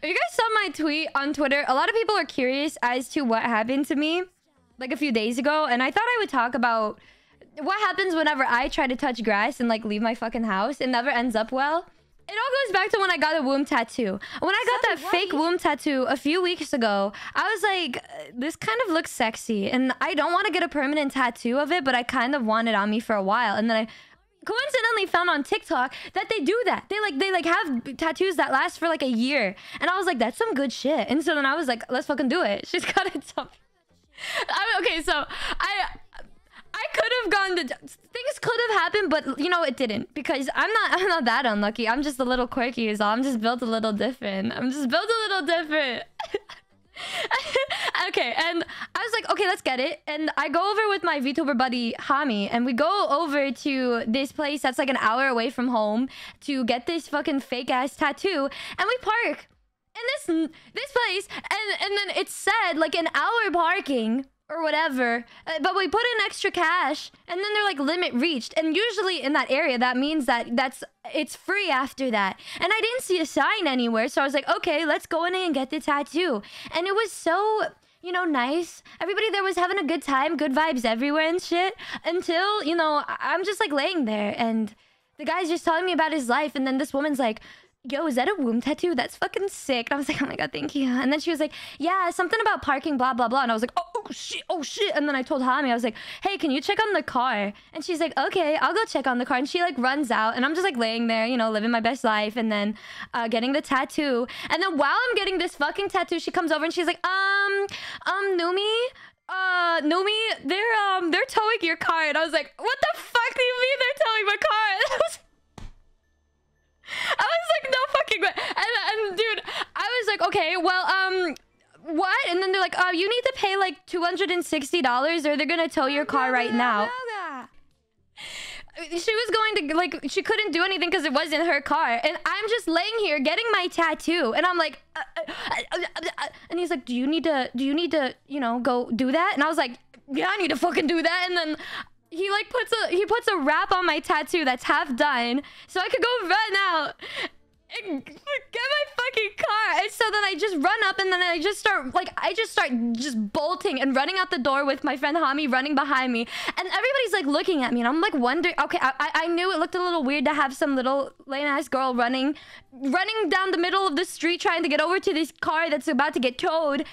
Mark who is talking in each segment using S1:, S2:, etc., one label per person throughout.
S1: If you guys saw my tweet on Twitter, a lot of people are curious as to what happened to me like a few days ago, and I thought I would talk about what happens whenever I try to touch grass and like leave my fucking house. It never ends up well. It all goes back to when I got a womb tattoo. When I got that fake womb tattoo a few weeks ago, I was like, this kind of looks sexy. And I don't want to get a permanent tattoo of it, but I kind of want it on me for a while. And then I coincidentally found on TikTok that they do that. They have tattoos that last for like a year. And I was like, that's some good shit. And so then I was like, let's fucking do it. She's got it. Okay, so I could have gone to... Things could have happened, but, you know, it didn't. Because I'm not that unlucky. I'm just a little quirky is all. I'm just built a little different. Okay, and I was like, okay, let's get it. And I go over with my VTuber buddy, Hami. And we go over to this place that's like an hour away from home to get this fucking fake-ass tattoo. And we park in this place. And then it said, like, an hour parking... or whatever, but we put in extra cash and then they're like limit reached, and usually in that area that means that it's free after that. And I didn't see a sign anywhere, so I was like, okay, let's go in and get the tattoo. And it was so, you know, nice. Everybody there was having a good time, good vibes everywhere and shit, until, you know, I'm just like laying there and the guy's just telling me about his life, and then this woman's like, yo, is that a womb tattoo? That's fucking sick. And I was like, oh my god, thank you. And then she was like, yeah, something about parking, blah, blah, blah. And I was like, oh shit. And then I told Hami, I was like, hey, can you check on the car? And she's like, okay, I'll go check on the car. And she like runs out, and I'm just like laying there, you know, living my best life, and then getting the tattoo. And then while I'm getting this fucking tattoo, she comes over and she's like, Numi, they're towing your car. And I was like, what the fuck do you mean they're towing my car? I was like, no fucking way. And dude, I was like, okay, well, what? And then they're like, you need to pay like $260 or they're gonna tow your car right now. She was going to, like, she couldn't do anything because it wasn't her car. And I'm just laying here getting my tattoo. And I'm like, and he's like, do you need to, you know, go do that? And I was like, yeah, I need to fucking do that. And then he like puts a wrap on my tattoo that's half done, so I could go run out and get my fucking car. And so then I just run up, and then I just start bolting and running out the door with my friend Hami running behind me. And everybody's like looking at me, and I'm like wondering, okay, I knew it looked a little weird to have some little lame ass girl running down the middle of the street trying to get over to this car that's about to get towed.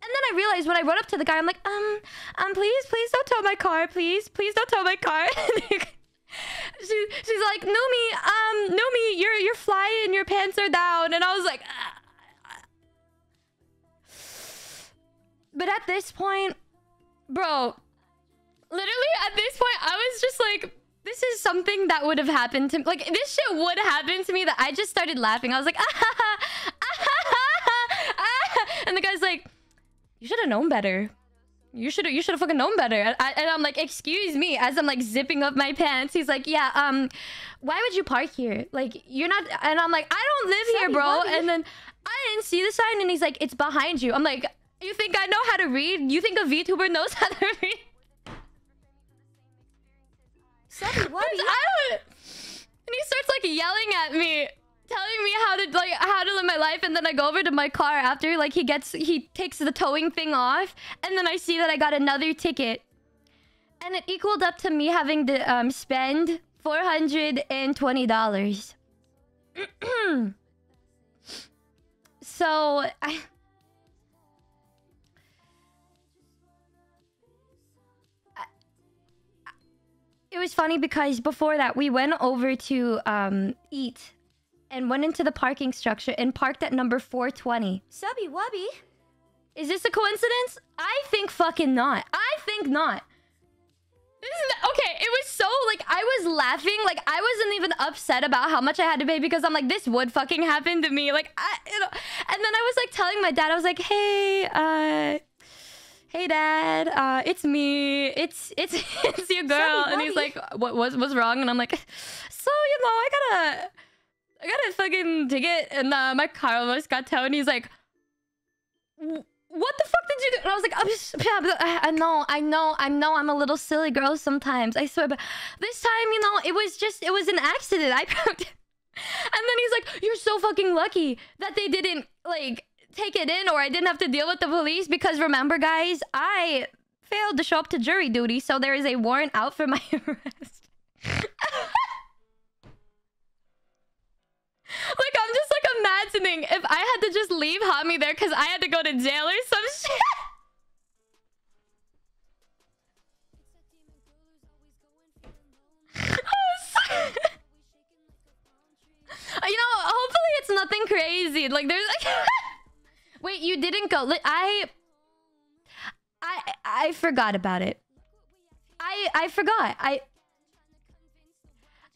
S1: And then I realized when I run up to the guy, I'm like, please don't tow my car, please don't tow my car. She's like, Numi, you're flying, your pants are down. And I was like, But at this point, bro, literally at this point, I was just like, this is something that would have happened to me. Like, this shit would happen to me that I just started laughing. I was like, and the guy's like, you should have known better. You should have fucking known better. And I'm like, excuse me, as I'm like zipping up my pants. He's like, yeah, why would you park here? Like, you're not... And I'm like, I don't live here, bro. And then I didn't see the sign, and he's like, it's behind you. I'm like, you think I know how to read? You think a VTuber knows how to read? And he starts like yelling at me, telling me how to live my life. And then I go over to my car after, like, he takes the towing thing off, and then I see that I got another ticket, and it equaled up to me having to spend $420. So it was funny because before that we went over to eat and went into the parking structure and parked at number 420. Subby wubby. Is this a coincidence? I think fucking not. I think not. Okay, it was so, like, I was laughing. Like, I wasn't even upset about how much I had to pay because I'm like, this would fucking happen to me. Like, you know. And then I was like telling my dad, I was like, hey, hey dad, it's me. It's your girl. And he's like, what's wrong? And I'm like, so, you know, I got a fucking ticket, and my car almost got towed. And he's like, what the fuck did you do? And I was like, I know, I'm a little silly girl sometimes, I swear. But this time, you know, it was an accident. And then he's like, you're so fucking lucky that they didn't, like, take it in, or I didn't have to deal with the police, because remember, guys, I failed to show up to jury duty, so there is a warrant out for my arrest. Like, I'm just, like, imagining if I had to just leave Hami there because I had to go to jail or some shit. You know, hopefully it's nothing crazy. Like, there's like... Wait, you didn't go... I forgot about it. I forgot.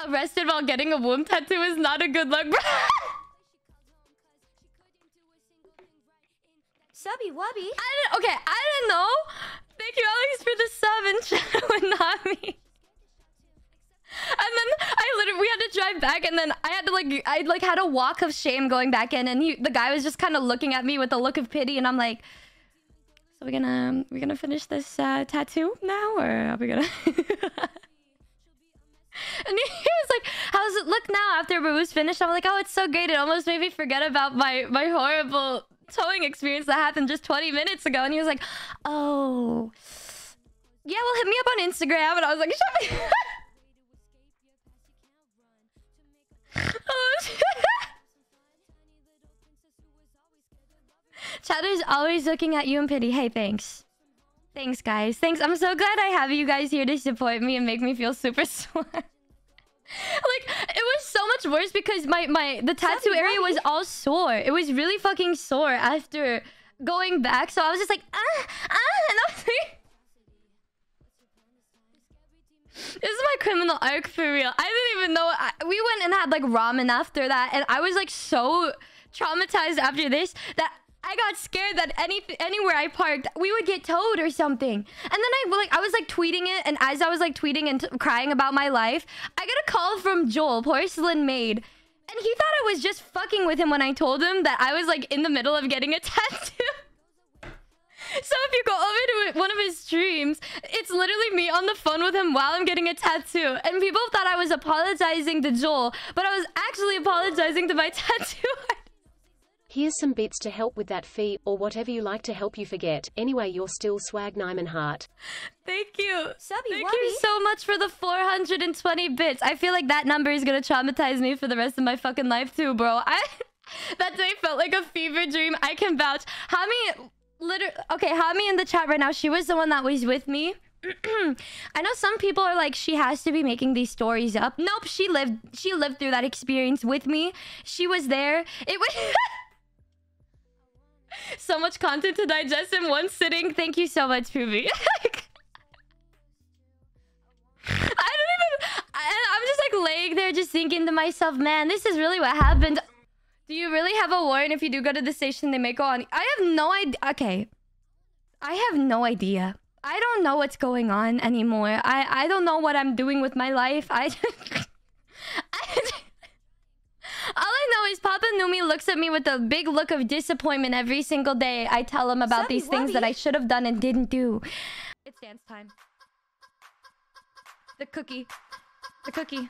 S1: Arrested while getting a womb tattoo is not a good look, bro.
S2: Subby Wubby.
S1: Okay, I didn't know. Thank you, Alex, for the sub and chat with Nami. And then we had to drive back, and then I had to I had a walk of shame going back in, and the guy was just kind of looking at me with a look of pity, and I'm like, so we're gonna finish this tattoo now, or are we gonna? And he was like, how does it look now after it was finished? I'm like, oh, it's so great. It almost made me forget about my horrible towing experience that happened just 20 minutes ago. And he was like, oh, yeah, well, hit me up on Instagram. And I was like, shut me. Oh, shit. Chatter's always looking at you in pity. Hey, thanks. Thanks, guys. Thanks. I'm so glad I have you guys here to support me and make me feel super smart. Like, it was so much worse because the tattoo area was all sore. It was really fucking sore after going back. So I was just like, and I was like... This is my criminal arc for real. I didn't even know... we went and had, like, ramen after that. And I was, like, so traumatized after this that... I got scared that anywhere I parked, we would get towed or something. And then I was like tweeting it, and as I was like tweeting and crying about my life, I got a call from Joel, Porcelain Maid, and he thought I was just fucking with him when I told him that I was like in the middle of getting a tattoo. So if you go over to one of his streams, it's literally me on the phone with him while I'm getting a tattoo. And people thought I was apologizing to Joel, but I was actually apologizing to my tattoo artist.
S3: Here's some bits to help with that fee, or whatever you like to help you forget. Anyway, you're still swag Nihmune heart.
S1: Thank you.
S2: Subby
S1: Thank
S2: Wubby.
S1: you so much for the 420 bits. I feel like that number is gonna traumatize me for the rest of my fucking life too, bro. That day felt like a fever dream. I can vouch. Hami, okay, Hami in the chat right now, she was the one that was with me. I know some people are like, she has to be making these stories up. Nope, she lived through that experience with me. She was there. It was... So much content to digest in one sitting. Thank you so much, Poopy. I'm just like laying there just thinking to myself, man, this is really what happened. Do you really have a warrant if you do go to the station? They may go on. I have no idea. Okay. I have no idea. I don't know what's going on anymore. I don't know what I'm doing with my life. All I know is Papa Numi looks at me with a big look of disappointment every single day. I tell him about these things that I should have done and didn't do. It's dance time. The cookie. The cookie.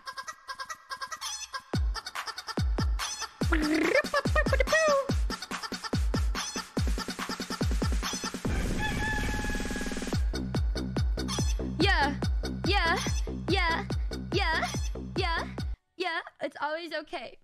S1: Yeah. Yeah. Yeah. Yeah. Yeah. Yeah. It's always okay.